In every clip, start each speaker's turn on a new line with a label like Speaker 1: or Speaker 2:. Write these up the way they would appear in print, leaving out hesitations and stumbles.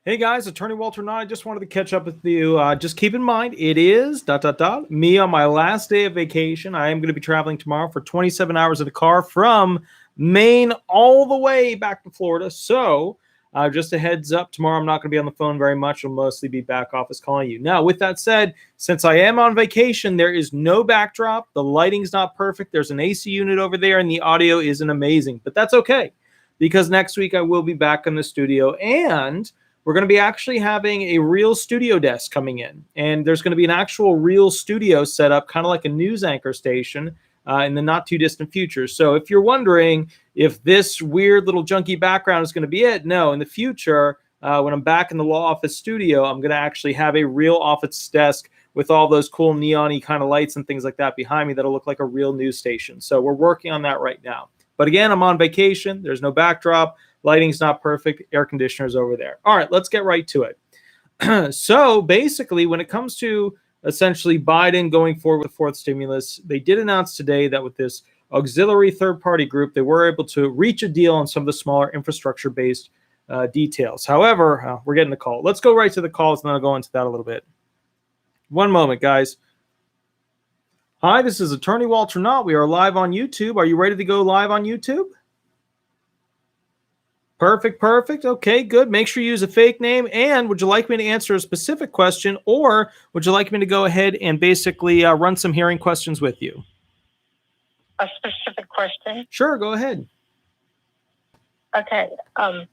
Speaker 1: Hey guys, Attorney Walter and I just wanted to catch up with you. Just keep in mind, it is me on my last day of vacation. I am going to be traveling tomorrow for 27 hours in a car from Maine all the way back to Florida. So, just a heads up, tomorrow I'm not going to be on the phone very much. I'll mostly be back office calling you. Now, with that said, since I am on vacation, there is no backdrop. The lighting's not perfect. There's an AC unit over there, and the audio isn't amazing. But that's okay, because next week I will be back in the studio, and we're going to be actually having a real studio desk coming in, and there's going to be an actual real studio set up, kind of like a news anchor station, in the not too distant future. So if you're wondering if this weird little junky background is going to be it, no, in the future, when I'm back in the law office studio, I'm going to actually have a real office desk with all those cool neon-y kind of lights and things like that behind me that'll look like a real news station. So we're working on that right now. But again, I'm on vacation. There's no backdrop. Lighting's not perfect. Air conditioner's over there. All right, let's get right to it. So basically, when it comes to essentially Biden going forward with the fourth stimulus, they did announce today that with this auxiliary third-party group, they were able to reach a deal on some of the smaller infrastructure-based details. However, we're getting the call. Let's go right to the calls, and then I'll go into that a little bit. One moment, guys. Hi, this is Attorney Walter Knott. We are live on YouTube. Are you ready to go live on YouTube? Perfect. Okay, good. Make sure you use a fake name. And would you like me to answer a specific question, or would you like me to go ahead and basically run some hearing questions with you?
Speaker 2: A specific question?
Speaker 1: Sure, go ahead.
Speaker 2: Okay. I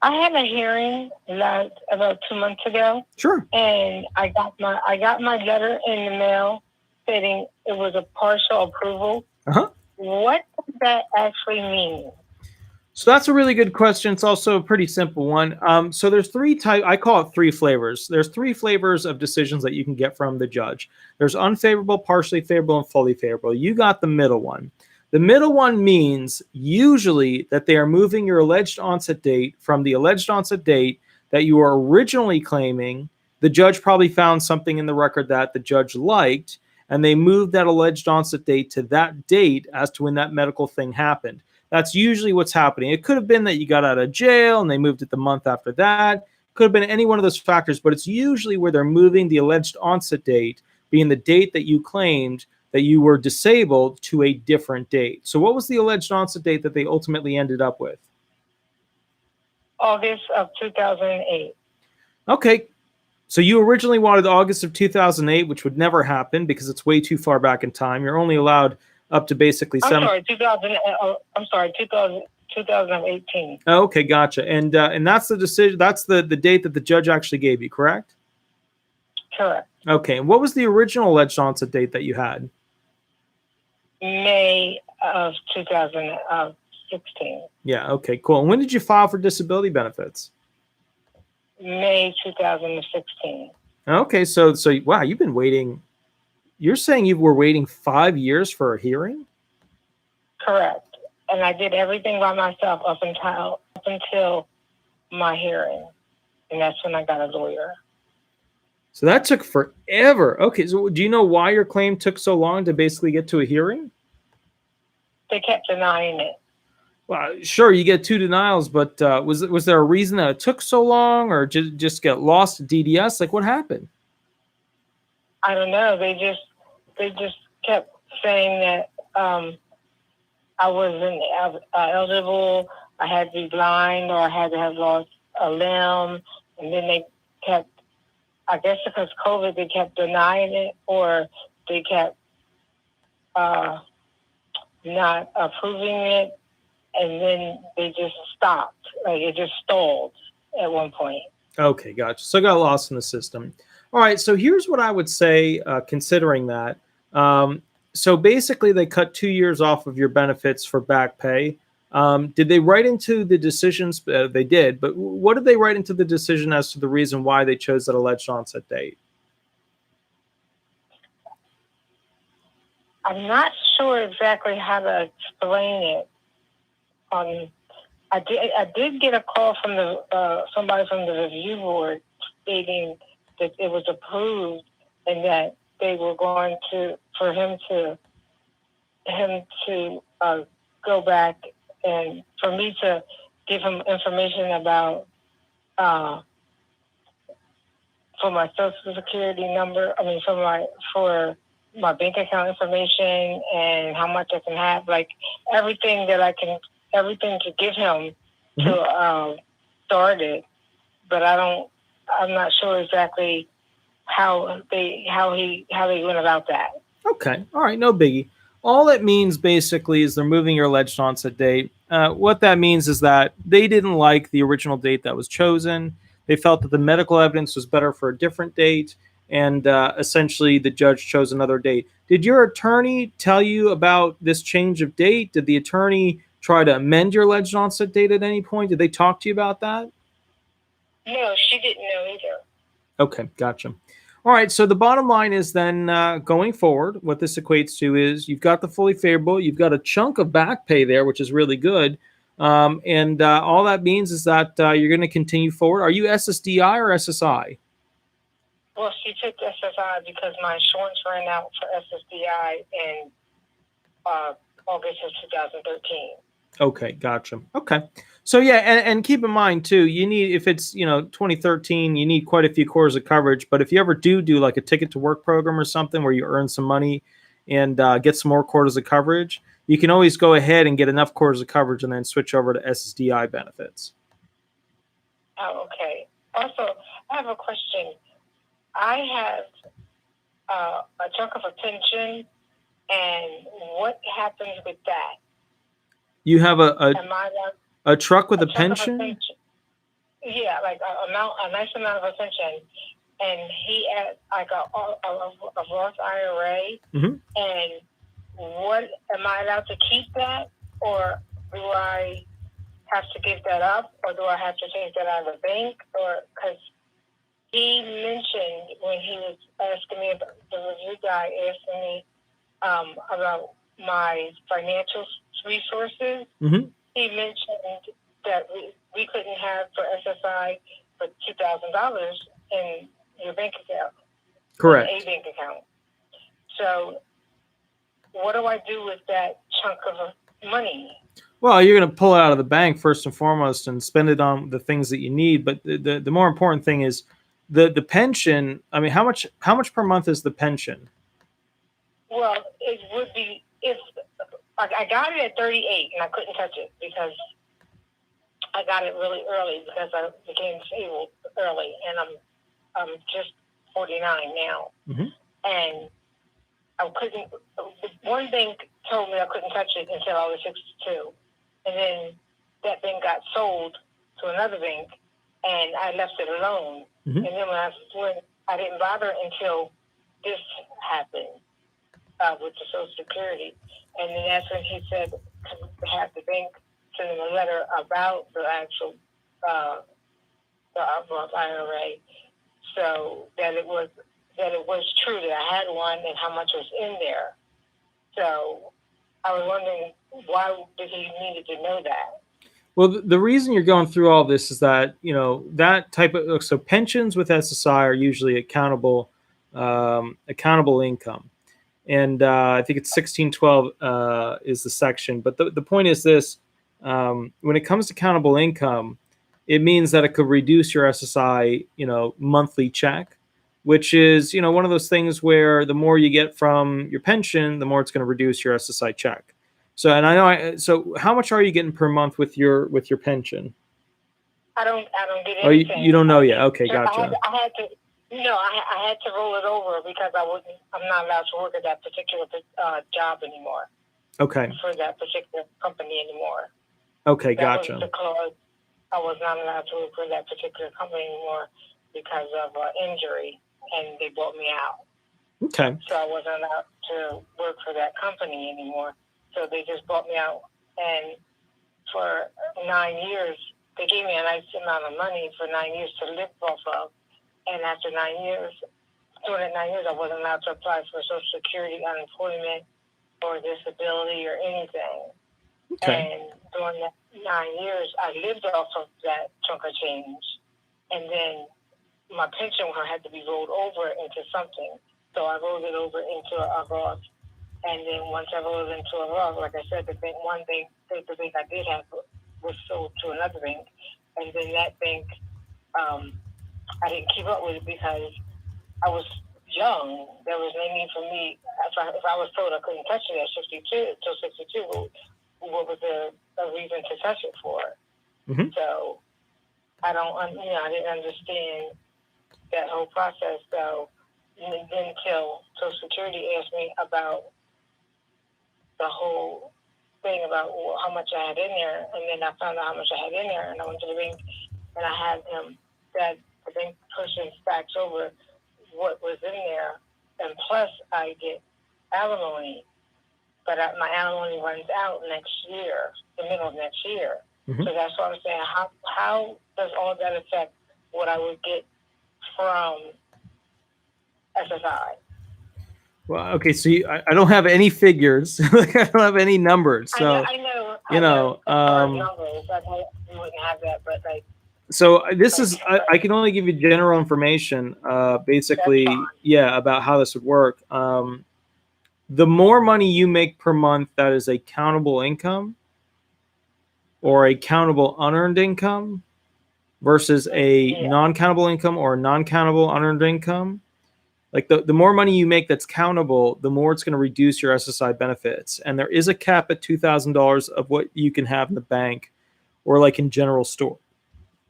Speaker 2: had a hearing about 2 months ago.
Speaker 1: Sure.
Speaker 2: And I got my letter in the mail stating it was a partial approval.
Speaker 1: Uh-huh.
Speaker 2: What does that actually mean?
Speaker 1: So that's a really good question. It's also a pretty simple one. So there's I call it three flavors. There's three flavors of decisions that you can get from the judge. There's unfavorable, partially favorable, and fully favorable. You got the middle one. The middle one means usually that they are moving your alleged onset date from the alleged onset date that you were originally claiming. The judge probably found something in the record that the judge liked, and they moved that alleged onset date to that date as to when that medical thing happened. That's usually what's happening. It could have been that you got out of jail and they moved it the month after that. Could have been any one of those factors, but it's usually where they're moving the alleged onset date, being the date that you claimed that you were disabled, to a different date. So what was the alleged onset date that they ultimately ended up with?
Speaker 2: August of 2008.
Speaker 1: Okay. So you originally wanted August of 2008, which would never happen because it's way too far back in time. You're only allowed up to basically
Speaker 2: 2018.
Speaker 1: Oh, okay, gotcha. And that's the decision. That's the date that the judge actually gave you, correct?
Speaker 2: Correct.
Speaker 1: Okay. And what was the original alleged onset date that you had?
Speaker 2: May of 2016.
Speaker 1: Yeah. Okay. Cool. And when did you file for disability benefits?
Speaker 2: May 2016.
Speaker 1: Okay. So wow, you've been waiting. You're saying you were waiting 5 years for a hearing?
Speaker 2: Correct. And I did everything by myself up until my hearing. And that's when I got a lawyer.
Speaker 1: So that took forever. Okay. So do you know why your claim took so long to basically get to a hearing?
Speaker 2: They kept denying it.
Speaker 1: Well, sure, you get 2 denials, but was there a reason that it took so long, or just get lost to DDS? Like, what happened?
Speaker 2: I don't know. They just kept saying that I wasn't eligible. I had to be blind, or I had to have lost a limb. And then they kept, I guess because COVID, they kept denying it, or they kept not approving it. And then they just stopped. Like, it just stalled at one point.
Speaker 1: Okay, gotcha. So I got lost in the system. All right, so here's what I would say, considering that. So basically, they cut 2 years off of your benefits for back pay. Did they write into the decisions? They did, but what did they write into the decision as to the reason why they chose that alleged onset date?
Speaker 2: I'm not sure exactly how to explain it. I did get a call from somebody from the review board stating that it was approved and that they were going for him to go back and for me to give him information about for my social security number. I mean, for my bank account information and how much I can have, like everything to give him to start it. But I'm not sure exactly how they went about that.
Speaker 1: Okay. All right. No biggie. All it means basically is they're moving your alleged onset date. What that means is that they didn't like the original date that was chosen. They felt that the medical evidence was better for a different date, and essentially the judge chose another date. Did your attorney tell you about this change of date? Did the attorney try to amend your alleged onset date at any point? Did they talk to you about that?
Speaker 2: No, she didn't know either.
Speaker 1: Okay, gotcha. All right, so the bottom line is then going forward, what this equates to is you've got the fully favorable, you've got a chunk of back pay there, which is really good. And all that means is that you're going to continue forward. Are you SSDI or SSI?
Speaker 2: Well, she took SSI because my insurance ran out for SSDI in August of 2013.
Speaker 1: Okay, gotcha. Okay. So yeah, and keep in mind too, you need, if it's 2013, you need quite a few quarters of coverage. But if you ever do like a ticket to work program or something where you earn some money and get some more quarters of coverage, you can always go ahead and get enough quarters of coverage and then switch over to SSDI benefits.
Speaker 2: Oh, okay. Also, I have a question. I have a chunk of a pension, and what happens with that?
Speaker 1: You have a truck with a pension?
Speaker 2: Yeah, like a nice amount of a pension. And he had like a Roth IRA.
Speaker 1: Mm-hmm.
Speaker 2: And what, am I allowed to keep that? Or do I have to give that up? Or do I have to take that out of the bank? Or, because he mentioned when he was asking me, the review guy asking me about my financial resources, he mentioned that we couldn't have for SSI for $2,000 in your bank account.
Speaker 1: Correct.
Speaker 2: A bank account. So what do I do with that chunk of money?
Speaker 1: Well, you're going to pull it out of the bank first and foremost and spend it on the things that you need. But the more important thing is the pension. I mean, how much per month is the pension?
Speaker 2: Well, it would be, if I got it at 38 and I couldn't touch it because I got it really early because I became disabled early, and I'm just 49 now. And I couldn't. One bank told me I couldn't touch it until I was 62, and then that bank got sold to another bank, and I left it alone. And then when I didn't bother until this happened with the Social Security, and then that's when he said to have the bank send him a letter about the actual the Roth IRA, so that it was true that I had one and how much was in there. So I was wondering, why did he needed to know that?
Speaker 1: Well, the reason you're going through all this is that that type of, so pensions with SSI are usually accountable income, and I think it's 1612 is the section. But the point is this: when it comes to accountable income, it means that it could reduce your SSI monthly check, which is one of those things where the more you get from your pension, the more it's going to reduce your SSI check. So, and I know. So, how much are you getting per month with your pension?
Speaker 2: I don't get anything.
Speaker 1: Oh, you don't know yet. Okay, gotcha.
Speaker 2: I had to roll it over because I'm not allowed to work at that particular job anymore.
Speaker 1: Okay.
Speaker 2: For that particular company anymore.
Speaker 1: Okay,
Speaker 2: that
Speaker 1: gotcha.
Speaker 2: Was the clause. I was not allowed to work for that particular company anymore because of injury, and they bought me out.
Speaker 1: Okay.
Speaker 2: So I wasn't allowed to work for that company anymore. So they just bought me out, and for 9 years, they gave me a nice amount of money for 9 years to live off of. And after 9 years, during that 9 years, I wasn't allowed to apply for Social Security, unemployment, or disability, or anything.
Speaker 1: Okay.
Speaker 2: And during that 9 years, I lived off of that chunk of change. And then my pension had to be rolled over into something. So I rolled it over into a Roth. And then once I rolled it into a Roth, like I said, the bank I did have was sold to another bank. And then that bank I didn't keep up with it because I was young. There was no need for me. If I was told I couldn't touch it at 62 till 62, what was the reason to touch it for?
Speaker 1: Mm-hmm.
Speaker 2: So I didn't understand that whole process. So then until Social Security asked me about the whole thing about how much I had in there, and then I found out how much I had in there, and I went to the bank, and I had the bank person fax over what was in there, and plus I get alimony, but my alimony runs out next year, the middle of next year.
Speaker 1: Mm-hmm.
Speaker 2: So that's what I'm saying. How does all that affect what I would get from SSI?
Speaker 1: Well, okay, so I don't have any figures. I don't have any numbers. So
Speaker 2: I know.
Speaker 1: Numbers,
Speaker 2: You wouldn't have that, but like.
Speaker 1: So this is I can only give you general information, basically, about how this would work. The more money you make per month that is a countable income or a countable unearned income versus a non-countable income or a non-countable unearned income, like the more money you make that's countable, the more it's going to reduce your SSI benefits. And there is a cap at $2,000 of what you can have in the bank or like in general store.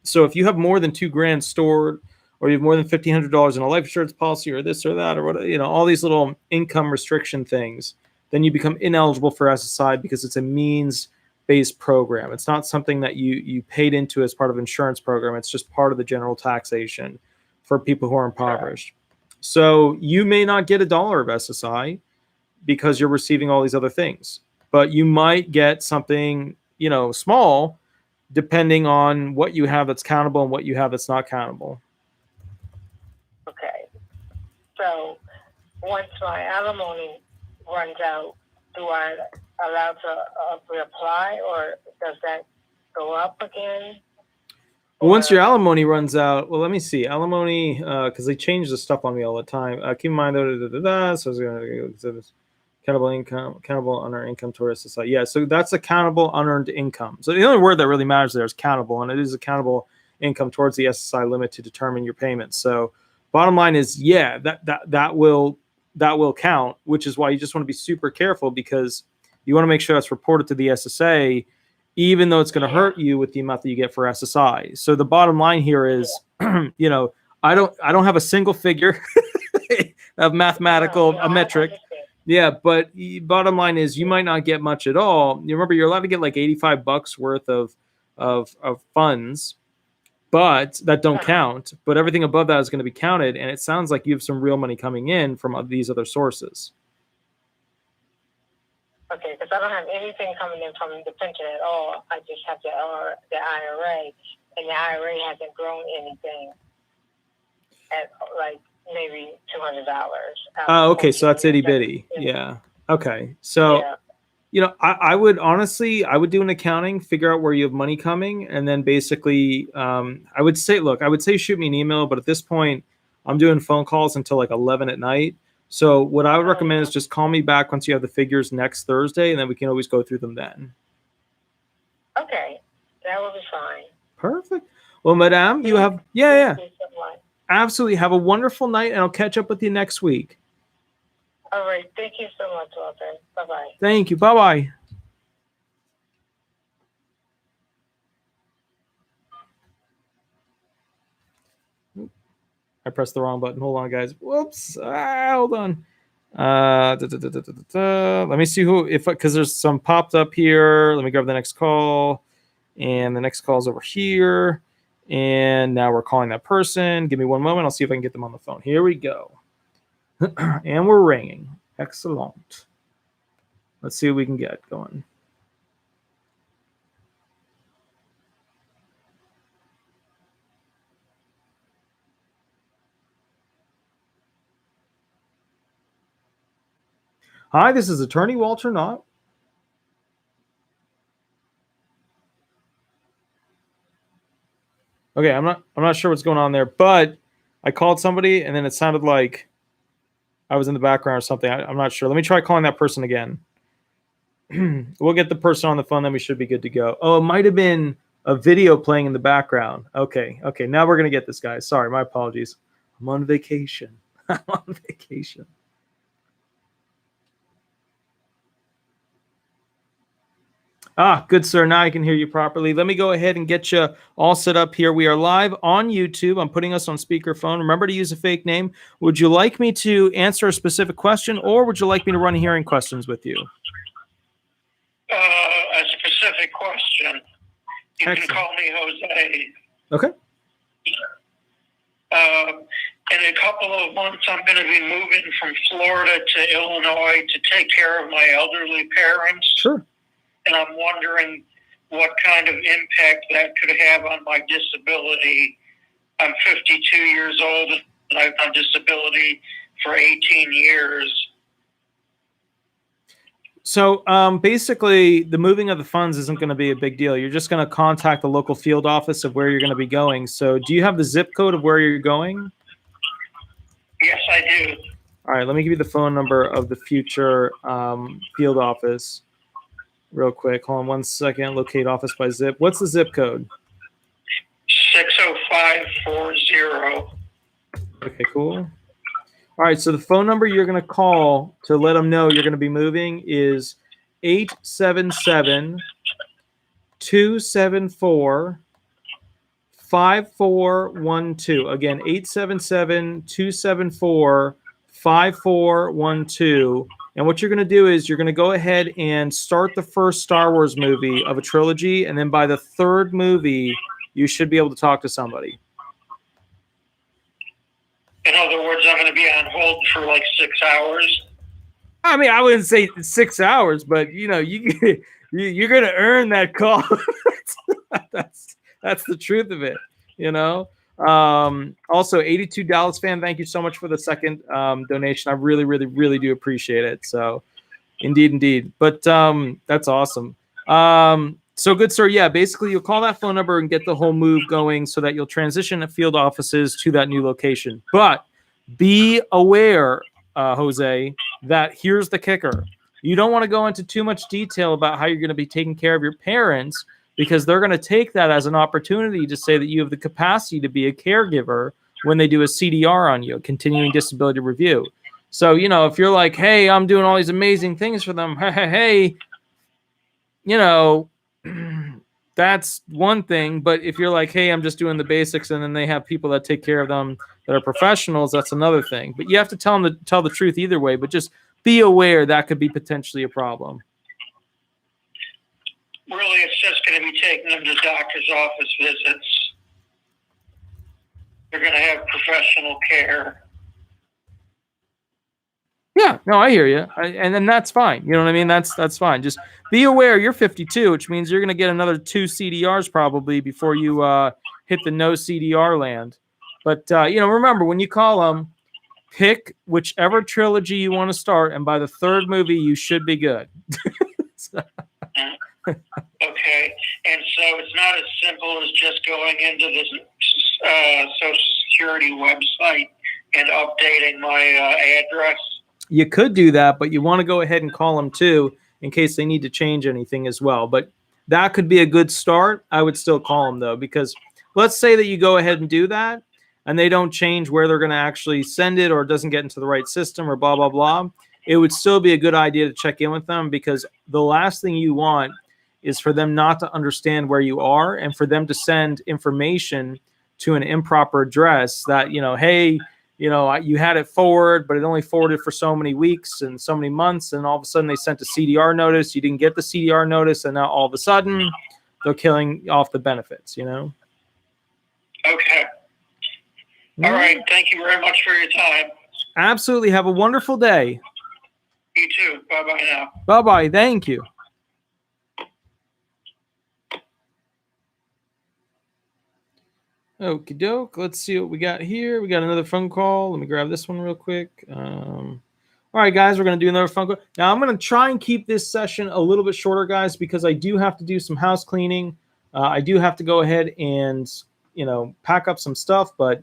Speaker 1: So if you have more than $2,000 stored, or you have more than $1,500 in a life insurance policy, or this or that, or what, all these little income restriction things, then you become ineligible for SSI because it's a means-based program. It's not something that you paid into as part of an insurance program. It's just part of the general taxation for people who are impoverished. So you may not get $1 of SSI because you're receiving all these other things, but you might get something, small, depending on what you have that's countable and what you have that's not countable.
Speaker 2: Okay. So once my alimony runs out, do I allow to reapply, or does that go up again?
Speaker 1: Well, once your alimony runs out, well, let me see. Alimony, because they change the stuff on me all the time. Keep in mind, so it's going to countable income, countable unearned income towards society. Yeah, so that's a countable unearned income. So the only word that really matters there is countable, and it is a countable income towards the SSI limit to determine your payments. So bottom line is, that will count, which is why you just want to be super careful, because you want to make sure that's reported to the SSA, even though it's going to hurt you with the amount that you get for SSI. So the bottom line here is, I don't have a single figure of mathematical a metric. Yeah, but bottom line is you might not get much at all. You remember, you're allowed to get like $85 worth of funds, but that don't count. But everything above that is going to be counted, and it sounds like you have some real money coming in from these other sources.
Speaker 2: Okay, because I don't have anything coming in from the pension at all. I just have the IRA, and the IRA hasn't grown anything at like maybe $200.
Speaker 1: Okay, so that's itty bitty. Yeah. Okay, so I would do an accounting, figure out where you have money coming, and then basically, I would say shoot me an email. But at this point, I'm doing phone calls until like 11 at night. So what I would recommend is just call me back once you have the figures next Thursday, and then we can always go through them then.
Speaker 2: Okay, that will be fine.
Speaker 1: Perfect. Well, Madame, you have absolutely have a wonderful night, and I'll catch up with you next week.
Speaker 2: All right. Thank you so much, Walter. Bye-bye.
Speaker 1: Thank you. Bye-bye. I pressed the wrong button. Hold on, guys. Whoops. Hold on. Let me see because there's some popped up here. Let me grab the next call. And the next call is over here. And now we're calling that person. Give me one moment. I'll see if I can get them on the phone. Here we go. And we're ringing. Excellent. Let's see what we can get going. Hi, this is Attorney Walter Knott. Okay, I'm not sure what's going on there, but I called somebody and then it sounded like I was in the background or something. I'm not sure. Let me try calling that person again. We'll get the person on the phone, then we should be good to go. Oh, it might have been a video playing in the background. Okay. Now we're gonna get this, guy. Sorry, my apologies. I'm on vacation. I'm on vacation. Good, sir. Now I can hear you properly. Let me go ahead and get you all set up here. We are live on YouTube. I'm putting us on speakerphone. Remember to use a fake name. Would you like me to answer a specific question, or would you like me to run hearing questions with you?
Speaker 3: A specific question. You
Speaker 1: Excellent.
Speaker 3: can call me Jose.
Speaker 1: Okay.
Speaker 3: In a couple of months, I'm going to be moving from Florida to Illinois to take care of my elderly parents.
Speaker 1: Sure.
Speaker 3: And I'm wondering what kind of impact that could have on my disability. I'm 52 years old, and I've on disability for 18 years.
Speaker 1: So basically, the moving of the funds isn't going to be a big deal. You're just going to contact the local field office of where you're going to be going. So do you have the zip code of where you're going?
Speaker 3: Yes, I do.
Speaker 1: All right, let me give you the phone number of the future field office real quick. Hold on 1 second. Locate office by zip. What's the zip code?
Speaker 3: 60540.
Speaker 1: Okay, cool. All right, so the phone number you're going to call to let them know you're going to be moving is 877-274-5412. Again, 877-274-5412. And what you're going to do is you're going to go ahead and start the first Star Wars movie of a trilogy, and then by the third movie, you should be able to talk to somebody.
Speaker 3: In other words, I'm going to be on hold for like 6 hours.
Speaker 1: I mean, I wouldn't say 6 hours, but you're going to earn that call. that's the truth of it, Also, $82 fan, thank you so much for the second donation. I really, really, really do appreciate it. So, indeed. But that's awesome. So good, sir. Yeah, basically, you'll call that phone number and get the whole move going so that you'll transition the field offices to that new location. But be aware, Jose, that here's the kicker. You don't want to go into too much detail about how you're going to be taking care of your parents, because they're going to take that as an opportunity to say that you have the capacity to be a caregiver when they do a CDR on you, a continuing disability review. So, if you're like, hey, I'm doing all these amazing things for them, hey, that's one thing. But if you're like, hey, I'm just doing the basics, and then they have people that take care of them that are professionals, that's another thing. But you have to tell them to tell the truth either way, but just be aware that could be potentially a problem.
Speaker 3: Really, it's just going to be taking them to doctor's office visits. They're going to have professional care.
Speaker 1: Yeah, no, I hear you. And then that's fine. You know what I mean? That's fine. Just be aware you're 52, which means you're going to get another 2 CDRs probably before you hit the no CDR land. But, remember, when you call them, pick whichever trilogy you want to start, and by the third movie, you should be good.
Speaker 3: Okay, and so it's not as simple as just going into this Social Security website and updating my address.
Speaker 1: You could do that, but you want to go ahead and call them too in case they need to change anything as well. But that could be a good start. I would still call them though, because let's say that you go ahead and do that and they don't change where they're going to actually send it, or it doesn't get into the right system, or blah, blah, blah. It would still be a good idea to check in with them, because the last thing you want is for them not to understand where you are, and for them to send information to an improper address that, hey, you had it forward, but it only forwarded for so many weeks and so many months, and all of a sudden they sent a CDR notice. You didn't get the CDR notice, and now all of a sudden they're killing off the benefits,
Speaker 3: Okay. All right. Thank you very much for your time.
Speaker 1: Absolutely. Have a wonderful day.
Speaker 3: You too. Bye-bye now.
Speaker 1: Bye-bye. Thank you. Okie doke. Let's see what we got here. We got another phone call. Let me grab this one real quick. All right, guys, we're going to do another phone call. Now, I'm going to try and keep this session a little bit shorter, guys, because I do have to do some house cleaning. I do have to go ahead and, pack up some stuff. But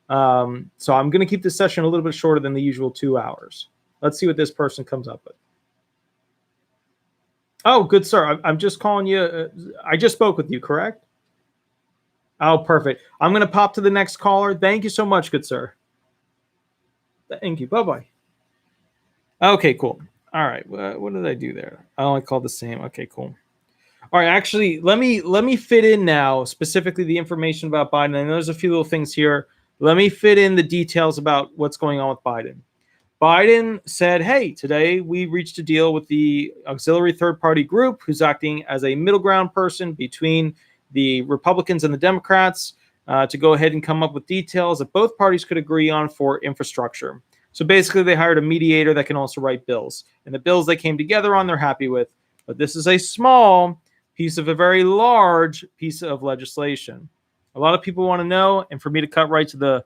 Speaker 1: so I'm going to keep this session a little bit shorter than the usual 2 hours. Let's see what this person comes up with. Oh, good, sir. I'm just calling you. I just spoke with you, correct? Oh, perfect. I'm going to pop to the next caller. Thank you so much, good sir. Thank you. Bye-bye. Okay, cool. All right. What did I do there? I only called the same. Okay, cool. All right. Actually, let me fit in now specifically the information about Biden. I know there's a few little things here. Let me fit in the details about what's going on with Biden. Biden said, hey, today we reached a deal with the auxiliary third party group who's acting as a middle ground person between the Republicans and the Democrats to go ahead and come up with details that both parties could agree on for infrastructure. So basically, they hired a mediator that can also write bills. And the bills they came together on, they're happy with. But this is a small piece of a very large piece of legislation. A lot of people want to know, and for me to cut right to the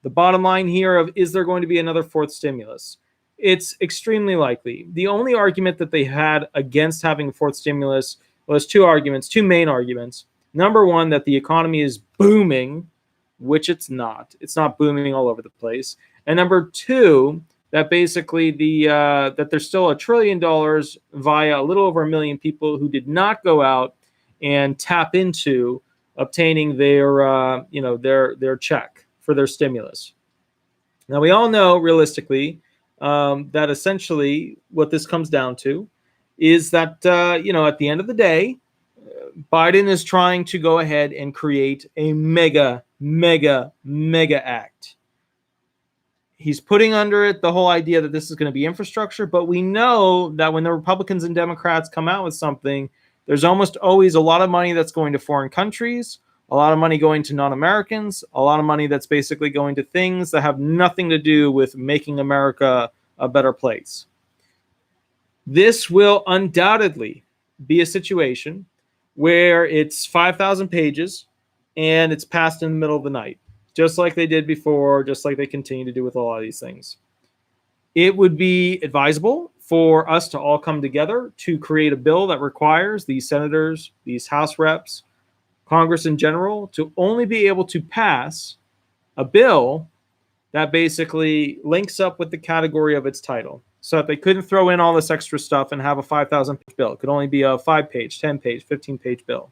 Speaker 1: bottom line here of, is there going to be another fourth stimulus? It's extremely likely. The only argument that they had against having a fourth stimulus was two main arguments. Number one, that the economy is booming, which it's not. It's not booming all over the place. And number two, that basically that there's still $1 trillion via a little over 1 million people who did not go out and tap into obtaining their check for their stimulus. Now, we all know realistically that essentially what this comes down to is that, at the end of the day, Biden is trying to go ahead and create a mega act. He's putting under it the whole idea that this is going to be infrastructure, but we know that when the Republicans and Democrats come out with something, there's almost always a lot of money that's going to foreign countries, a lot of money going to non-Americans, a lot of money that's basically going to things that have nothing to do with making America a better place. This will undoubtedly be a situation where it's 5,000 pages and it's passed in the middle of the night, just like they did before, just like they continue to do with a lot of these things. It would be advisable for us to all come together to create a bill that requires these senators, these House reps, Congress in general, to only be able to pass a bill that basically links up with the category of its title, so that they couldn't throw in all this extra stuff and have a 5,000 page bill. It could only be a 5-page, 10-page, 15-page bill.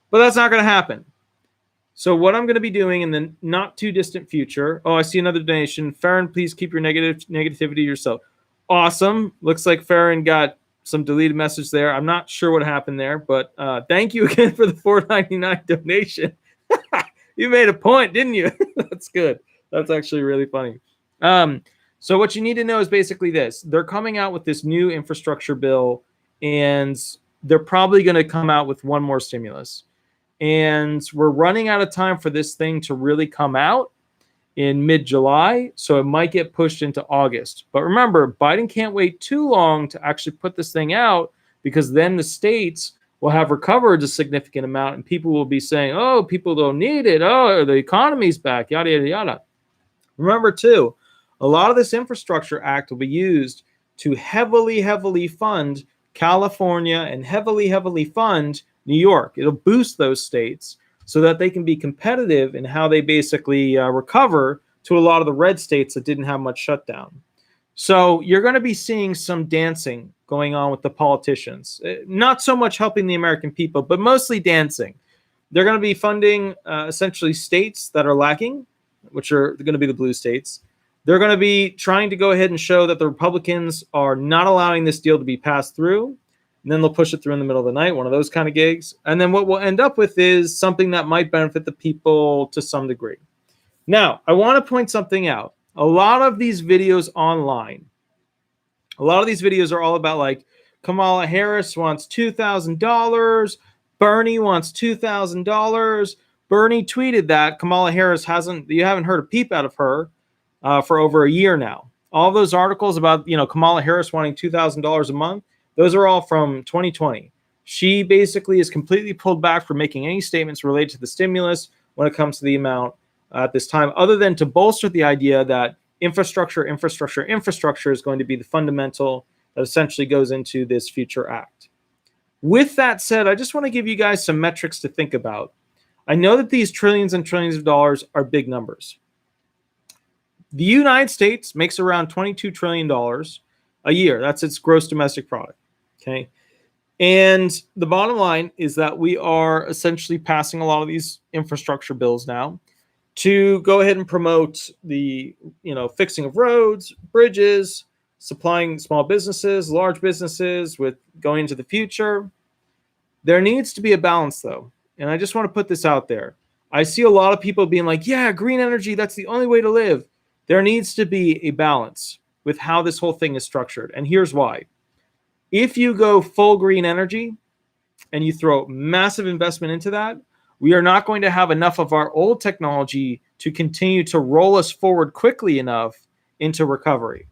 Speaker 1: But that's not going to happen. So what I'm going to be doing in the not too distant future, I see another donation. Farron, please keep your negativity to yourself. Awesome. Looks like Farron got some deleted message there. I'm not sure what happened there, but thank you again for the $4.99 donation. You made a point, didn't you? That's good. That's actually really funny. So what you need to know is basically this. They're coming out with this new infrastructure bill, and they're probably going to come out with one more stimulus. And we're running out of time for this thing to really come out in mid-July, so it might get pushed into August. But remember, Biden can't wait too long to actually put this thing out, because then the states will have recovered a significant amount, and people will be saying, oh, people don't need it. Oh, the economy's back, yada, yada, yada. Remember, too, a lot of this infrastructure act will be used to heavily fund California and heavily fund New York. It'll boost those states so that they can be competitive in how they basically recover to a lot of the red states that didn't have much shutdown. So you're going to be seeing some dancing going on with the politicians. Not so much helping the American people, but mostly dancing. They're going to be funding essentially states that are lacking, which are going to be the blue states. They're going to be trying to go ahead and show that the Republicans are not allowing this deal to be passed through. And then they'll push it through in the middle of the night, one of those kind of gigs. And then what we'll end up with is something that might benefit the people to some degree. Now, I want to point something out. A lot of these videos online, a lot of these videos are all about, like, Kamala Harris wants $2,000. Bernie wants $2,000. Bernie tweeted that. Kamala Harris you haven't heard a peep out of her for over a year now. All those articles about, Kamala Harris wanting $2,000 a month, those are all from 2020. She basically is completely pulled back from making any statements related to the stimulus when it comes to the amount at this time, other than to bolster the idea that infrastructure is going to be the fundamental that essentially goes into this future act. With that said, I just want to give you guys some metrics to think about. I know that these trillions and trillions of dollars are big numbers. The United States makes around $22 trillion a year. That's its gross domestic product. Okay. And the bottom line is that we are essentially passing a lot of these infrastructure bills now to go ahead and promote the, fixing of roads, bridges, supplying small businesses, large businesses with going into the future. There needs to be a balance, though. And I just want to put this out there. I see a lot of people being like, yeah, green energy, that's the only way to live. There needs to be a balance with how this whole thing is structured. And here's why. If you go full green energy and you throw massive investment into that, we are not going to have enough of our old technology to continue to roll us forward quickly enough into recovery.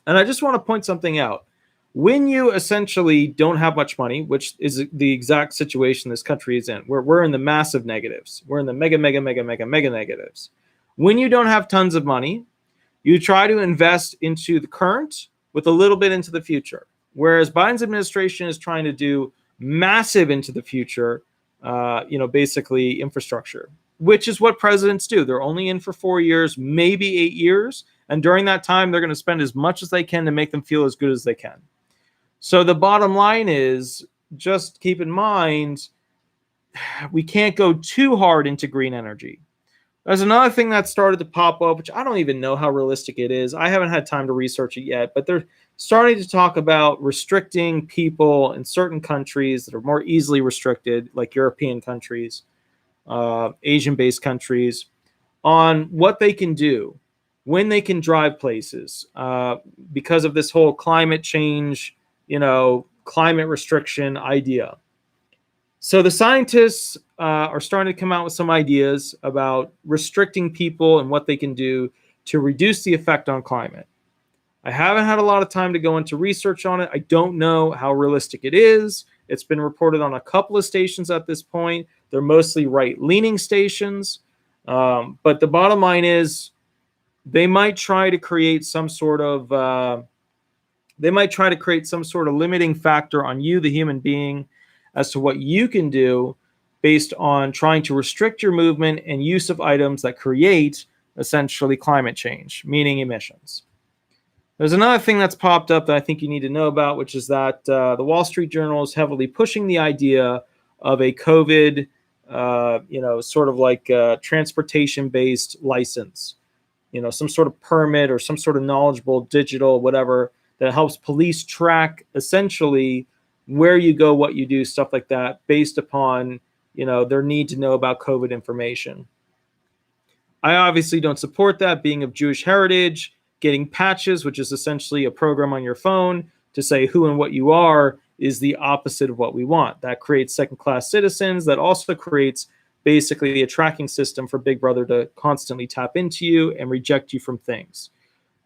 Speaker 1: And I just want to point something out. When you essentially don't have much money, which is the exact situation this country is in, we're in the massive negatives. We're in the mega negatives. When you don't have tons of money, you try to invest into the current with a little bit into the future. Whereas Biden's administration is trying to do massive into the future, basically infrastructure, which is what presidents do. They're only in for 4 years, maybe 8 years. And during that time, they're going to spend as much as they can to make them feel as good as they can. So the bottom line is, just keep in mind, we can't go too hard into green energy. There's another thing that started to pop up, which I don't even know how realistic it is. I haven't had time to research it yet, but they're starting to talk about restricting people in certain countries that are more easily restricted, like European countries, Asian-based countries, on what they can do, when they can drive places, because of this whole climate change, climate restriction idea. So the scientists are starting to come out with some ideas about restricting people and what they can do to reduce the effect on climate. I haven't had a lot of time to go into research on it. I don't know how realistic it is. It's been reported on a couple of stations at this point. They're mostly right-leaning stations. But the bottom line is they might try to create some sort of limiting factor on you, the human being, as to what you can do based on trying to restrict your movement and use of items that create essentially climate change, meaning emissions. There's another thing that's popped up that I think you need to know about, which is that the Wall Street Journal is heavily pushing the idea of a COVID, sort of like a transportation-based license, some sort of permit or some sort of knowledgeable digital whatever that helps police track essentially where you go, what you do, stuff like that, based upon, their need to know about COVID information. I obviously don't support that, being of Jewish heritage. Getting patches, which is essentially a program on your phone to say who and what you are, is the opposite of what we want. That creates second-class citizens. That also creates basically a tracking system for Big Brother to constantly tap into you and reject you from things.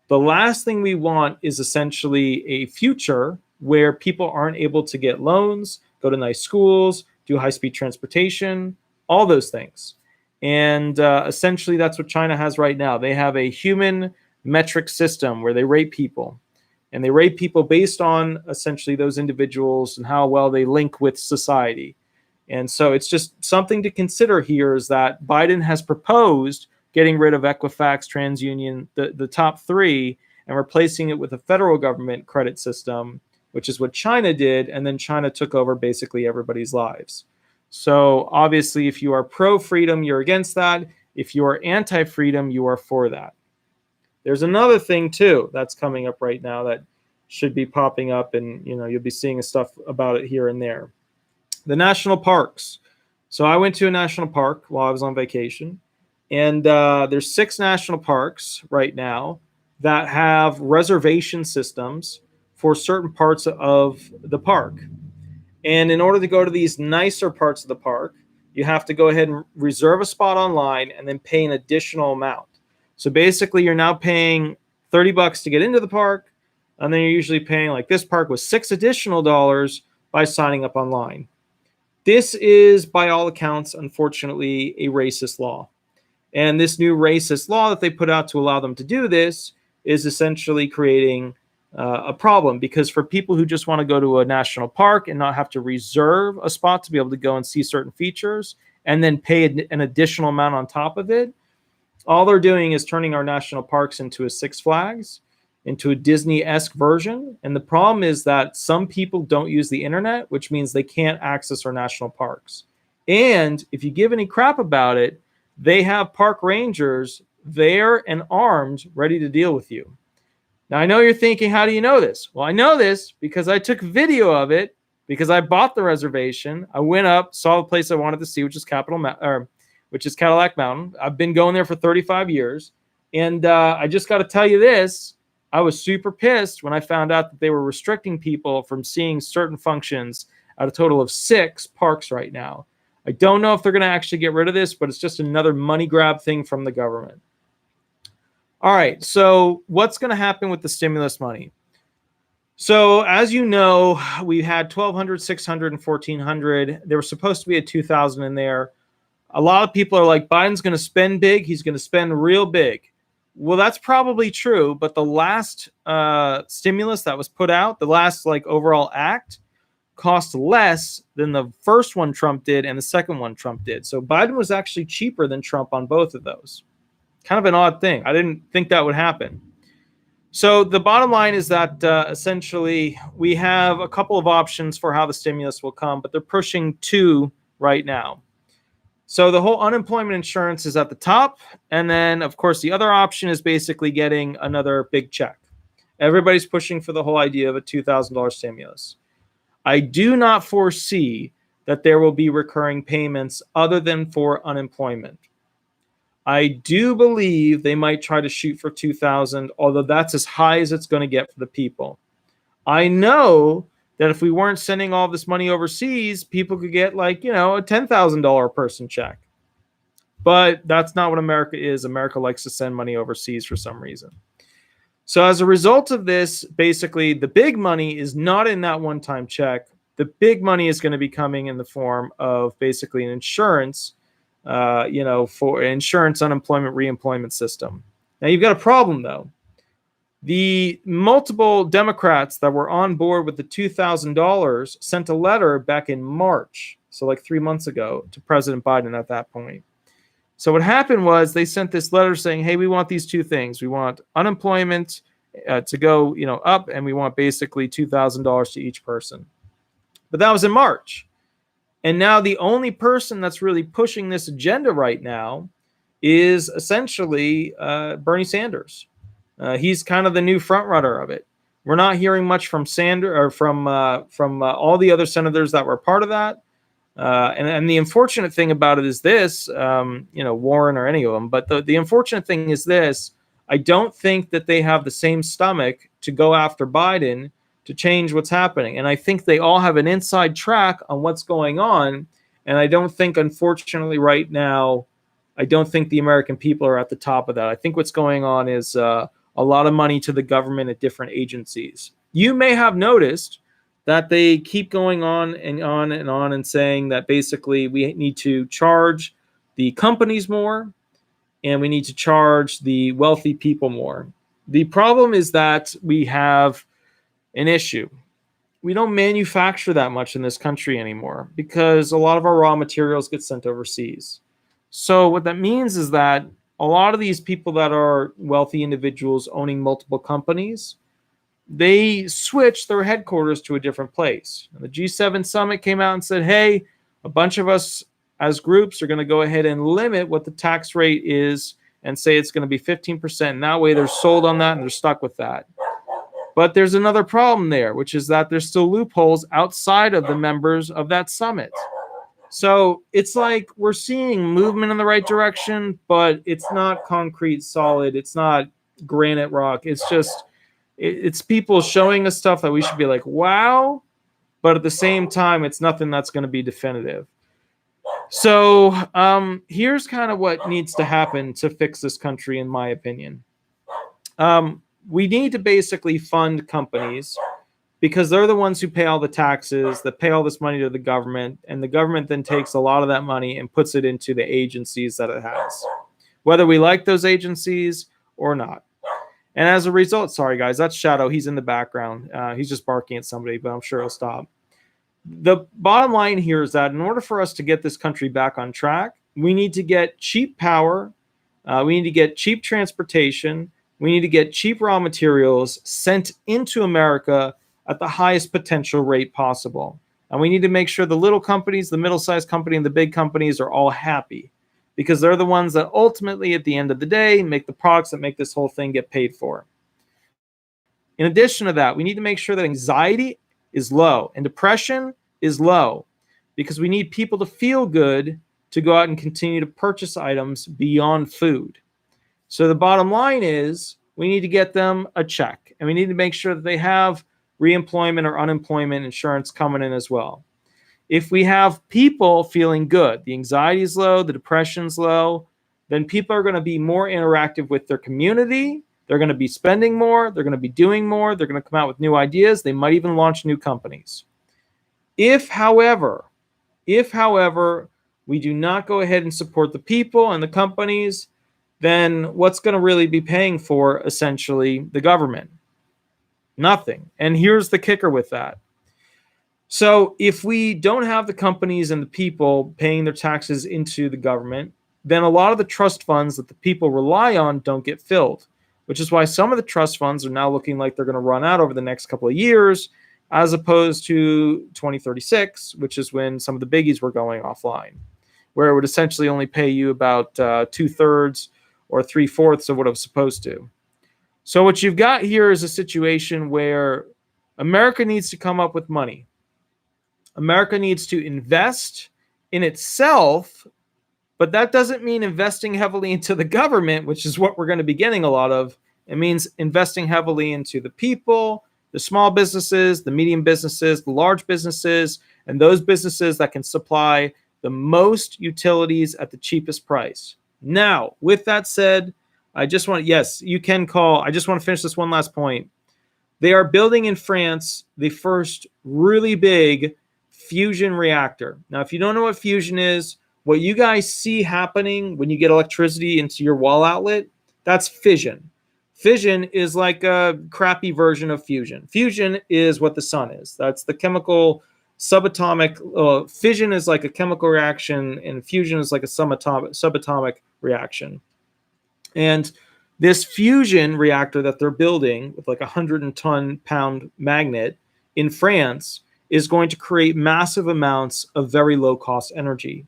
Speaker 1: The last thing we want is essentially a future where people aren't able to get loans, go to nice schools, do high-speed transportation, all those things. And essentially that's what China has right now. They have a human metric system where they rate people. And they rate people based on essentially those individuals and how well they link with society. And so it's just something to consider here is that Biden has proposed getting rid of Equifax, TransUnion, the top three, and replacing it with a federal government credit system, which is what China did. And then China took over basically everybody's lives. So obviously, if you are pro-freedom, you're against that. If you are anti-freedom, you are for that. There's another thing, too, that's coming up right now that should be popping up, and you'll be seeing stuff about it here and there. The national parks. So I went to a national park while I was on vacation, and there's 6 national parks right now that have reservation systems for certain parts of the park. And in order to go to these nicer parts of the park, you have to go ahead and reserve a spot online and then pay an additional amount. So basically, you're now paying $30 to get into the park, and then you're usually paying, like this park was $6 additional by signing up online. This is, by all accounts, unfortunately, a racist law. And this new racist law that they put out to allow them to do this is essentially creating a problem, because for people who just want to go to a national park and not have to reserve a spot to be able to go and see certain features and then pay an additional amount on top of it, all they're doing is turning our national parks into a Six Flags. into a Disney-esque version. And the problem is that some people don't use the internet, which means they can't access our national parks. And if you give any crap about it, they have park rangers there and armed, ready to deal with you. Now, I know you're thinking, how do you know this? Well, I know this because I took video of it, because I bought the reservation. I went up, saw the place I wanted to see, which is Cadillac Mountain. I've been going there for 35 years. And I just got to tell you this. I was super pissed when I found out that they were restricting people from seeing certain functions at a total of 6 parks right now. I don't know if they're going to actually get rid of this, but it's just another money grab thing from the government. All right, so what's going to happen with the stimulus money? So as you know, we had 1,200, 600, and 1,400. There was supposed to be a 2,000 in there. A lot of people are like, Biden's going to spend big. He's going to spend real big. Well, that's probably true, but the last stimulus that was put out, the last overall act, cost less than the first one Trump did and the second one Trump did. So Biden was actually cheaper than Trump on both of those. Kind of an odd thing. I didn't think that would happen. So the bottom line is that essentially we have a couple of options for how the stimulus will come, but they're pushing 2 right now. So the whole unemployment insurance is at the top. And then, of course, the other option is basically getting another big check. Everybody's pushing for the whole idea of a $2,000 stimulus. I do not foresee that there will be recurring payments other than for unemployment. I do believe they might try to shoot for 2,000, although that's as high as it's going to get for the people. I know that if we weren't sending all this money overseas, people could get a $10,000 person check. But that's not what America is. America likes to send money overseas for some reason. So as a result of this, basically the big money is not in that one-time check. The big money is going to be coming in the form of basically an insurance, for insurance unemployment reemployment system. Now you've got a problem though. The multiple Democrats that were on board with the $2,000 sent a letter back in March, so 3 months ago, to President Biden at that point. So what happened was they sent this letter saying, hey, we want these 2 things. We want unemployment to go up, and we want basically $2,000 to each person. But that was in March. And now the only person that's really pushing this agenda right now is essentially Bernie Sanders. He's kind of the new front runner of it. We're not hearing much from Sanders or from all the other senators that were part of that. And the unfortunate thing about it is this, Warren or any of them. But the unfortunate thing is this: I don't think that they have the same stomach to go after Biden to change what's happening. And I think they all have an inside track on what's going on. And I don't think, unfortunately, right now, I don't think the American people are at the top of that. I think what's going on is a lot of money to the government at different agencies. You may have noticed that they keep going on and on and on and saying that basically we need to charge the companies more and we need to charge the wealthy people more. The problem is that we have an issue. We don't manufacture that much in this country anymore because a lot of our raw materials get sent overseas. So what that means is that a lot of these people that are wealthy individuals owning multiple companies, they switch their headquarters to a different place. And the G7 summit came out and said, hey, a bunch of us as groups are going to go ahead and limit what the tax rate is and say it's going to be 15%. And that way they're sold on that and they're stuck with that. But there's another problem there, which is that there's still loopholes outside of the members of that summit. So it's like we're seeing movement in the right direction, but it's not concrete solid. It's not granite rock. It's just, it's people showing us stuff that we should be like, wow. But at the same time, it's nothing that's going to be definitive. So here's kind of what needs to happen to fix this country, in my opinion. We need to basically fund companies because they're the ones who pay all the taxes, that pay all this money to the government, and the government then takes a lot of that money and puts it into the agencies that it has, whether we like those agencies or not. And as a result, sorry guys, that's Shadow. He's in the background. He's just barking at somebody, but I'm sure he'll stop. The bottom line here is that in order for us to get this country back on track, we need to get cheap power. We need to get cheap transportation. We need to get cheap raw materials sent into America at the highest potential rate possible. And we need to make sure the little companies, the middle-sized company, and the big companies are all happy, because they're the ones that ultimately, at the end of the day, make the products that make this whole thing get paid for. In addition to that, we need to make sure that anxiety is low and depression is low, because we need people to feel good to go out and continue to purchase items beyond food. So the bottom line is we need to get them a check, and we need to make sure that they have reemployment or unemployment insurance coming in as well. If we have people feeling good, the anxiety is low, the depression's low, then people are going to be more interactive with their community. They're going to be spending more. They're going to be doing more. They're going to come out with new ideas. They might even launch new companies. If, however, we do not go ahead and support the people and the companies, then what's going to really be paying for, essentially, the government? Nothing. And here's the kicker with that. So if we don't have the companies and the people paying their taxes into the government, then a lot of the trust funds that the people rely on don't get filled, which is why some of the trust funds are now looking like they're going to run out over the next couple of years, as opposed to 2036, which is when some of the biggies were going offline, where it would essentially only pay you about 2/3 or 3/4 of what it was supposed to. So what you've got here is a situation where America needs to come up with money. America needs to invest in itself, but that doesn't mean investing heavily into the government, which is what we're going to be getting a lot of. It means investing heavily into the people, the small businesses, the medium businesses, the large businesses, and those businesses that can supply the most utilities at the cheapest price. Now, with that said, yes, you can call. I just want to finish this one last point. They are building in France the first really big fusion reactor. Now, if you don't know what fusion is, what you guys see happening when you get electricity into your wall outlet, that's fission. Fission is like a crappy version of fusion. Fusion is what the sun is. That's the chemical subatomic. Fission is like a chemical reaction, and fusion is like a subatomic reaction. And this fusion reactor that they're building with like a 100-ton-pound magnet in France is going to create massive amounts of very low-cost energy.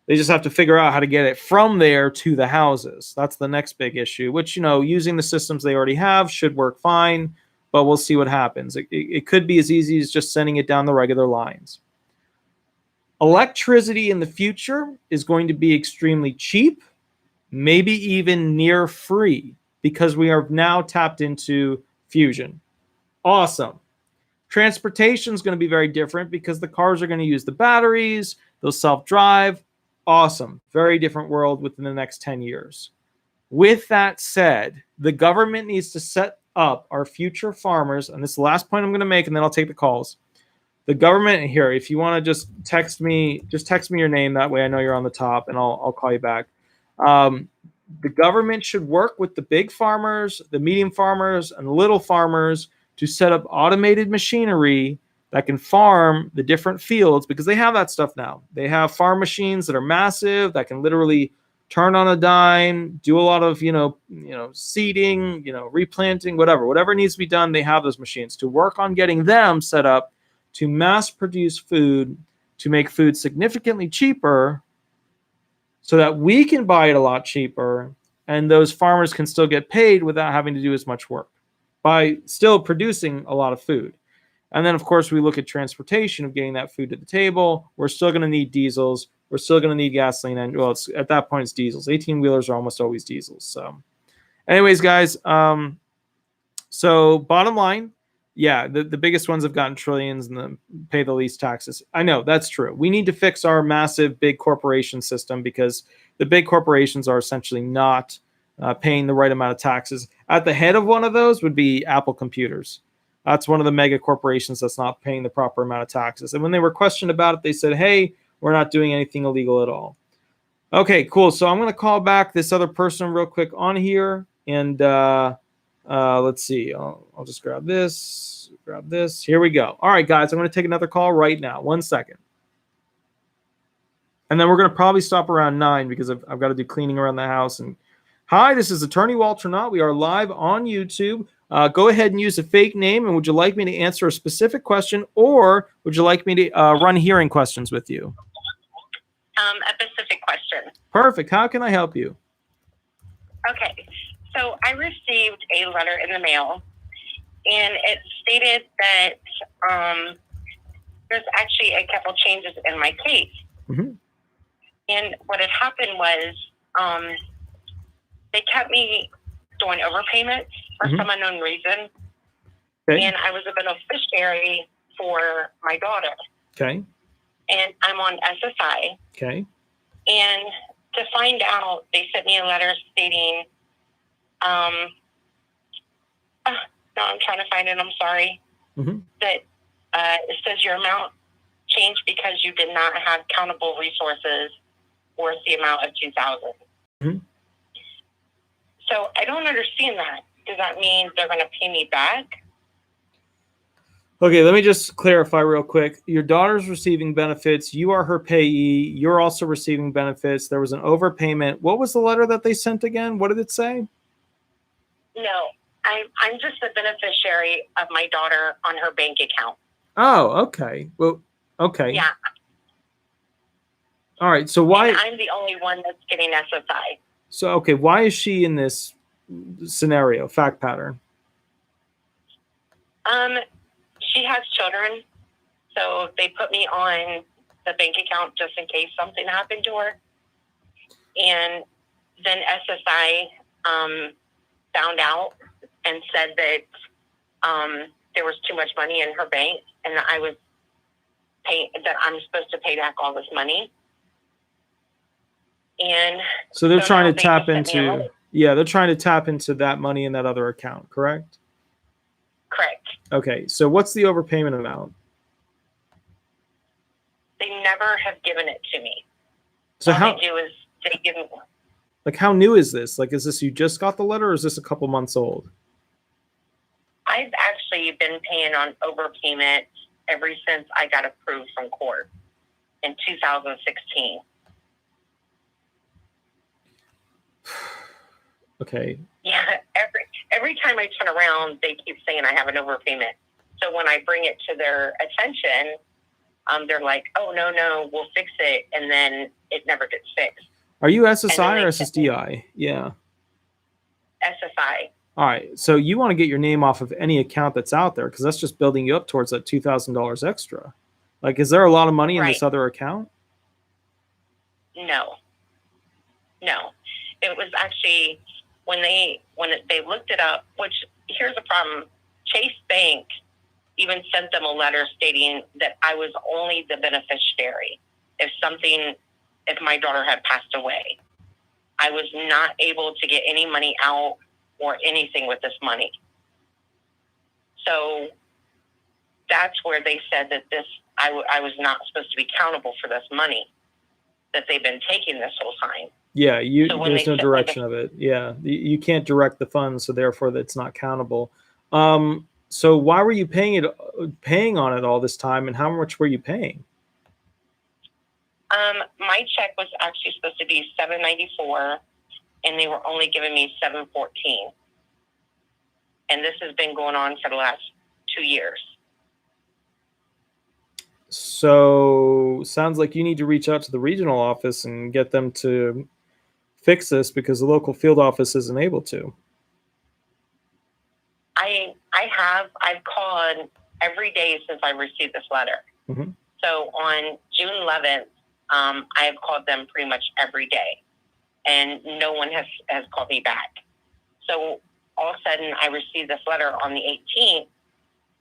Speaker 1: They just have to figure out how to get it from there to the houses. That's the next big issue, which, using the systems they already have should work fine, but we'll see what happens. It could be as easy as just sending it down the regular lines. Electricity in the future is going to be extremely cheap, maybe even near free, because we are now tapped into fusion. Awesome. Transportation is going to be very different because the cars are going to use the batteries, they'll self-drive. Awesome. Very different world within the next 10 years. With that said, the government needs to set up our future farmers, and this is the last point I'm going to make, and then I'll take the calls. The government here, if you want to just text me your name. That way I know you're on the top, and I'll call you back. The government should work with the big farmers, the medium farmers, and the little farmers to set up automated machinery that can farm the different fields, because they have that stuff now. They have farm machines that are massive, that can literally turn on a dime, do a lot of, seeding, replanting, whatever needs to be done. They have those machines to work on getting them set up to mass produce food, to make food significantly cheaper so that we can buy it a lot cheaper, and those farmers can still get paid without having to do as much work by still producing a lot of food. And then, of course, we look at transportation of getting that food to the table. We're still going to need diesels. We're still going to need gasoline. And at that point, it's diesels. 18-wheelers are almost always diesels. So anyways, guys, so bottom line, yeah, the biggest ones have gotten trillions and pay the least taxes. I know, that's true. We need to fix our massive big corporation system, because the big corporations are essentially not paying the right amount of taxes. At the head of one of those would be Apple Computers. That's one of the mega corporations that's not paying the proper amount of taxes. And when they were questioned about it, they said, hey, we're not doing anything illegal at all. Okay, cool. So I'm going to call back this other person real quick on here. And let's see. I'll just grab this. Here we go. All right, guys, I'm going to take another call right now. 1 second. And then we're going to probably stop around 9 because I've got to do cleaning around the house and Hi, this is Attorney Walter Knott. We are live on YouTube. Go ahead and use a fake name. And would you like me to answer a specific question, or would you like me to run hearing questions with you?
Speaker 4: A specific question.
Speaker 1: Perfect. How can I help you?
Speaker 4: Okay, so I received a letter in the mail, and it stated that there's actually a couple changes in my case.
Speaker 1: Mm-hmm.
Speaker 4: And what had happened was they kept me doing overpayments for some unknown reason, and I was a beneficiary for my daughter.
Speaker 1: Okay.
Speaker 4: And I'm on SSI.
Speaker 1: Okay.
Speaker 4: And to find out, they sent me a letter stating, no, I'm trying to find it, I'm sorry, that it says your amount changed because you did not have countable resources worth the amount of $2,000. So I don't understand that. Does that mean they're going to pay me back?
Speaker 1: Okay, let me just clarify real quick. Your daughter's receiving benefits. You are her payee. You're also receiving benefits. There was an overpayment. What was the letter that they sent again? What did it say?
Speaker 4: No, I'm just a beneficiary of my daughter on her bank account.
Speaker 1: Oh, okay. Well, okay.
Speaker 4: Yeah.
Speaker 1: All right. So why?
Speaker 4: And I'm the only one that's getting SSI.
Speaker 1: So, okay, why is she in this scenario, fact pattern?
Speaker 4: She has children, so they put me on the bank account just in case something happened to her. And then SSI found out and said that there was too much money in her bank, and that I'm supposed to pay back all this money. And
Speaker 1: so they're trying to tap
Speaker 4: into,
Speaker 1: they're trying to tap into that money in that other account, correct?
Speaker 4: Correct.
Speaker 1: Okay, so what's the overpayment amount?
Speaker 4: They never have given it to me.
Speaker 1: So
Speaker 4: all
Speaker 1: how
Speaker 4: they do is they give me.
Speaker 1: Like, how new is this? Like, is this you just got the letter, or is this a couple months old?
Speaker 4: I've actually been paying on overpayment ever since I got approved from court in 2016.
Speaker 1: Okay.
Speaker 4: Yeah, every time I turn around, they keep saying I have an overpayment. So when I bring it to their attention, they're like, "Oh no, we'll fix it," and then it never gets fixed.
Speaker 1: Are you SSI or SSDI? Yeah.
Speaker 4: SSI.
Speaker 1: All right. So you want to get your name off of any account that's out there, because that's just building you up towards that $2,000 extra. Like, is there a lot of money in this other account?
Speaker 4: No. It was actually when they looked it up. Which, here's the problem: Chase Bank even sent them a letter stating that I was only the beneficiary if my daughter had passed away. I was not able to get any money out or anything with this money. So that's where they said that I was not supposed to be accountable for this money that they've been taking this whole time.
Speaker 1: Yeah, there's no direction of it. Yeah, you can't direct the funds, so therefore that's not countable. So why were you paying on it all this time, and how much were you paying?
Speaker 4: My check was actually supposed to be $794, and they were only giving me $714. And this has been going on for the last 2 years.
Speaker 1: So sounds like you need to reach out to the regional office and get them to fix this, because the local field office isn't able to.
Speaker 4: I've called every day since I received this letter. So on June 11th, I have called them pretty much every day, and no one has called me back. So all of a sudden, I received this letter on the 18th,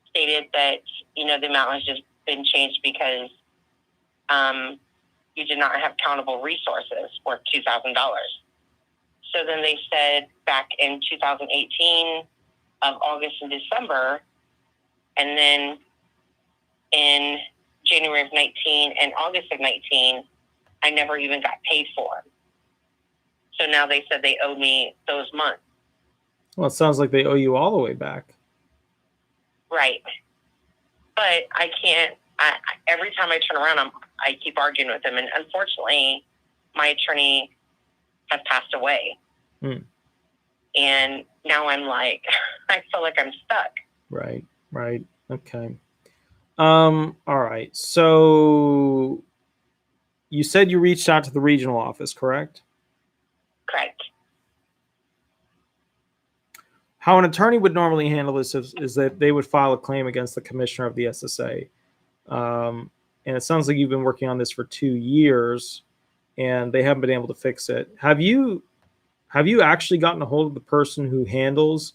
Speaker 4: stated that, the amount has just been changed because you did not have countable resources worth $2,000. So then they said back in 2018 of August and December, and then in January of 19 and August of 19, I never even got paid for. So now they said they owe me those months.
Speaker 1: Well, it sounds like they owe you all the way back.
Speaker 4: Right. But I can't, every time I turn around, I keep arguing with them. And unfortunately, my attorney has passed away. And now I'm like, I feel like I'm stuck.
Speaker 1: Right. Okay. All right. So you said you reached out to the regional office, correct?
Speaker 4: Correct.
Speaker 1: How an attorney would normally handle this is that they would file a claim against the commissioner of the SSA. And it sounds like you've been working on this for 2 years and they haven't been able to fix it. Have you actually gotten a hold of the person who handles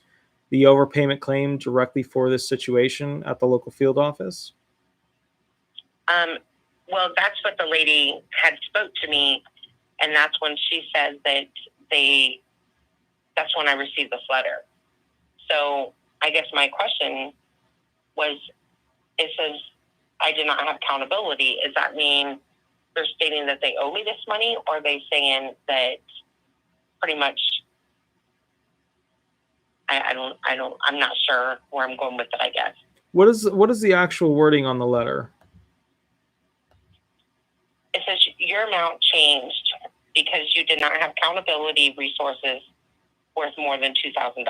Speaker 1: the overpayment claim directly for this situation at the local field office?
Speaker 4: Well, that's what the lady had spoke to me, and that's when she said that that's when I received this letter. So I guess my question was, it says I did not have accountability. Does that mean they're stating that they owe me this money, or are they saying that pretty much I'm not sure where I'm going with it, I guess.
Speaker 1: What is the actual wording on the letter?
Speaker 4: It says your amount changed because you did not have accountability resources worth more than $2,000.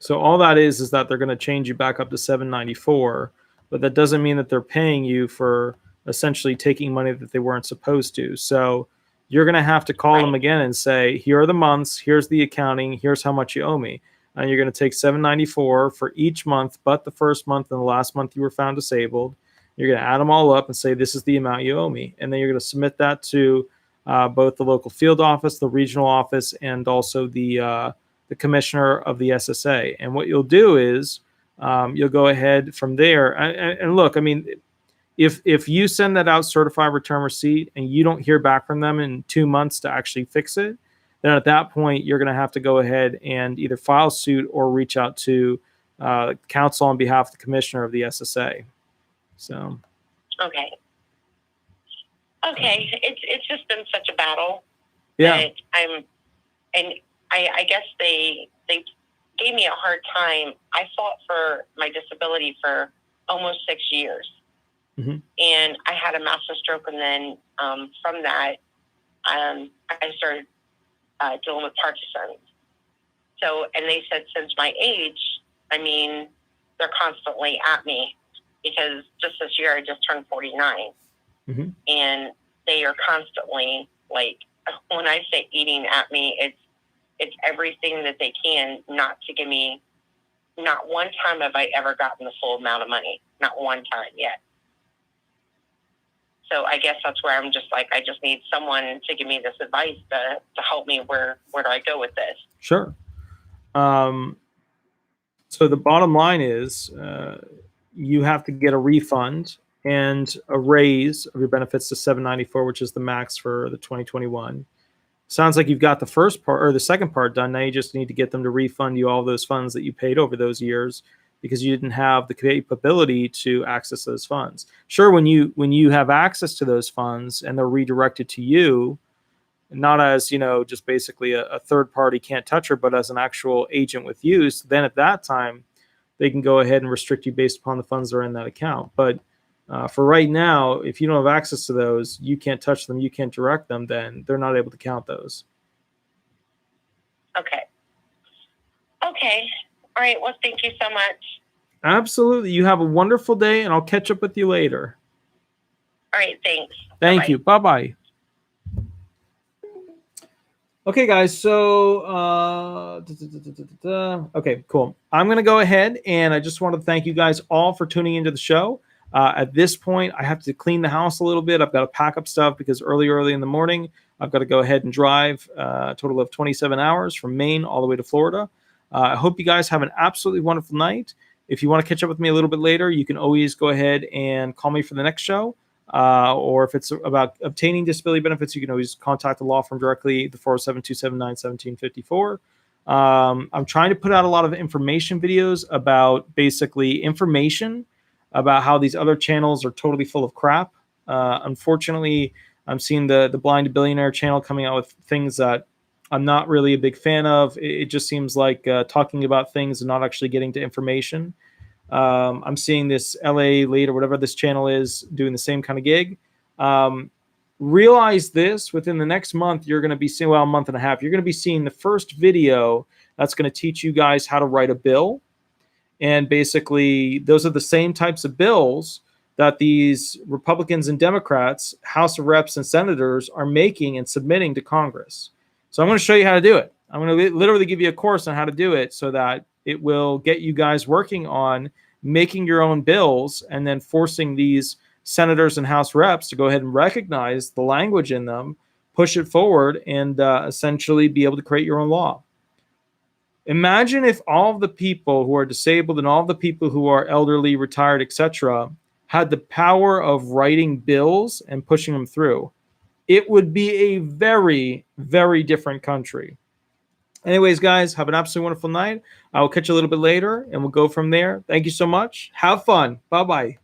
Speaker 1: So all that is that they're going to change you back up to $794, but that doesn't mean that they're paying you for essentially taking money that they weren't supposed to. So you're going to have to call them again and say, here are the months, here's the accounting, here's how much you owe me. And you're going to take $794 for each month, but the first month and the last month you were found disabled. You're going to add them all up and say, this is the amount you owe me. And then you're going to submit that to both the local field office, the regional office, and also the commissioner of the SSA. And what you'll do is you'll go ahead from there. And look, I mean, if you send that out certified return receipt and you don't hear back from them in 2 months to actually fix it, then at that point, you're going to have to go ahead and either file suit or reach out to counsel on behalf of the commissioner of the SSA. So.
Speaker 4: Okay. It's just been such a battle.
Speaker 1: Yeah.
Speaker 4: I guess they gave me a hard time. I fought for my disability for almost 6 years.
Speaker 1: Mm-hmm.
Speaker 4: And I had a massive stroke, and then from that, I started dealing with Parkinson's. So, and they said since my age, I mean, they're constantly at me because just this year I just turned 49.
Speaker 1: Mm-hmm.
Speaker 4: And they are constantly, like, when I say eating at me, it's everything that they can not to give me. Not one time have I ever gotten the full amount of money. Not one time yet. So I guess that's where I'm just like, I just need someone to give me this advice to help me. Where do I go with this?
Speaker 1: Sure. So the bottom line is you have to get a refund and a raise of your benefits to $794, which is the max for the 2021. Sounds like you've got the first part or the second part done. Now you just need to get them to refund you all those funds that you paid over those years because you didn't have the capability to access those funds. Sure, when you have access to those funds and they're redirected to you, not as, just basically a third party can't touch her, but as an actual agent with you, so then at that time, they can go ahead and restrict you based upon the funds that are in that account. But for right now, if you don't have access to those, you can't touch them, you can't direct them, then they're not able to count those.
Speaker 4: Okay. All right. Well, thank you so much.
Speaker 1: Absolutely. You have a wonderful day, and I'll catch up with you later.
Speaker 4: All right. Thanks.
Speaker 1: Thank
Speaker 4: Bye-bye.
Speaker 1: you. Bye-bye. Okay, guys. So, okay, cool. I'm going to go ahead, and I just want to thank you guys all for tuning into the show. At this point, I have to clean the house a little bit. I've got to pack up stuff because early in the morning, I've got to go ahead and drive a total of 27 hours from Maine all the way to Florida. I hope you guys have an absolutely wonderful night. If you want to catch up with me a little bit later, you can always go ahead and call me for the next show. Or if it's about obtaining disability benefits, you can always contact the law firm directly, the 407-279-1754. I'm trying to put out a lot of information videos about basically information about how these other channels are totally full of crap. Unfortunately, I'm seeing the Blind to Billionaire channel coming out with things that I'm not really a big fan of. It just seems like talking about things and not actually getting to information. I'm seeing this LA Late or whatever this channel is doing the same kind of gig. realize this, within the next month, you're going to be seeing, well, a month and a half, you're going to be seeing the first video that's going to teach you guys how to write a bill. And basically, those are the same types of bills that these Republicans and Democrats, House of Reps and Senators are making and submitting to Congress. So I'm going to show you how to do it. I'm going to literally give you a course on how to do it so that it will get you guys working on making your own bills and then forcing these senators and House reps to go ahead and recognize the language in them, push it forward, and essentially be able to create your own law. Imagine if all of the people who are disabled and all of the people who are elderly, retired, etc., had the power of writing bills and pushing them through. It would be a very, very different country. Anyways, guys, have an absolutely wonderful night. I will catch you a little bit later, and we'll go from there. Thank you so much. Have fun. Bye-bye.